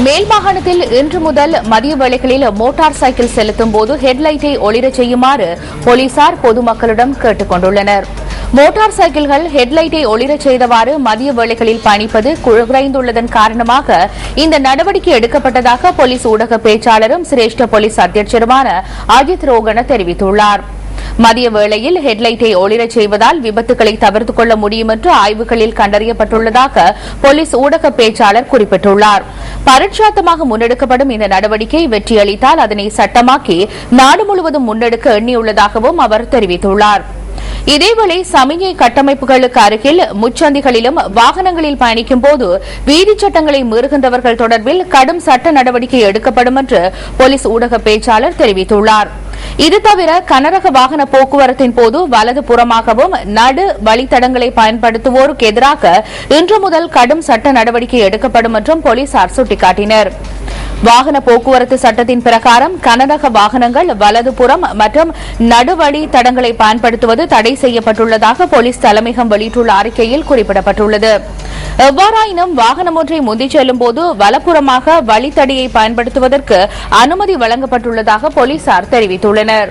மேல் மாகாணத்தில் இன்று முதல் மதிய வேளைகளில் மோட்டார் சைக்கிள் செலுத்தும் போது ஹெட்லைட்டை ஒளிரச் செய்யுமாறு போலீசார் பொதுமக்களிடம் கேட்டுக் கொண்டுள்ளனர். மோட்டார் சைக்கிள்கள் ஹெட்லைட்டை ஒளிரச் செய்தவாறு மதிய வேளைகளில் பயணிப்பது குறைந்துள்ளதன் காரணமாக இந்த நடவடிக்கை எடுக்கப்பட்டதாக போலீஸ் ஊடக பேச்சாளரும் சிரேஷ்ட போலீஸ் அத்தியட்சருமான அஜித் ரோகன தெரிவித்துள்ளார். மதிய வேளையில் ஹெட்லைட்டை ஒளிரச் செய்வதால் விபத்துகளை தவிர்த்துக் கொள்ள முடியும் என்று ஆய்வுகளில் கண்டறியப்பட்டுள்ளதாக போலீஸ் ஊடக பேச்சாளர் குறிப்பிட்டுள்ளார். பரட்சாத்தமாக முன்னெடுக்கப்படும் இந்த நடவடிக்கை வெற்றியளித்தால் அதனை சட்டமாக்கி நாடு முழுவதும் முன்னெடுக்க எண்ணியுள்ளதாகவும் அவர் தெரிவித்துள்ளார். இதேவேளை சமிஞ்சை கட்டமைப்புகளுக்கு அருகில் முச்சந்திகளிலும் வாகனங்களில் பயணிக்கும் போது வீதிச் சட்டங்களை மீறுகின்றவர்கள் தொடர்பில் கடும் சட்ட நடவடிக்கை எடுக்கப்படும் என்று போலீஸ் ஊடக பேச்சாளர் தெரிவித்துள்ளார். இது தவிர கனரக வாகன போக்குவரத்தின் போது வலது புறமாகவும் நடு வழித்தடங்களை பயன்படுத்துவோருக்கு எதிராக இன்று முதல் கடும் சட்ட நடவடிக்கை எடுக்கப்படும் என்றும் போலீசார் சுட்டிக்காட்டினர். வாகன போக்குவரத்து சட்டத்தின் பிரகாரம் கனரக வாகனங்கள் வலதுபுறம் மற்றும் நடுவழி தடங்களை பயன்படுத்துவது தடை செய்யப்பட்டுள்ளதாக போலீஸ் தலைமையகம் வெளியிட்டுள்ள அறிக்கையில் குறிப்பிடப்பட்டுள்ளது. எவ்வாறாயினும் வாகனம் ஒன்றை முந்திச் செல்லும் போது வலப்புறமாக வழித்தடியை பயன்படுத்துவதற்கு அனுமதி வழங்கப்பட்டுள்ளதாக போலீசார் தெரிவித்துள்ளனர்.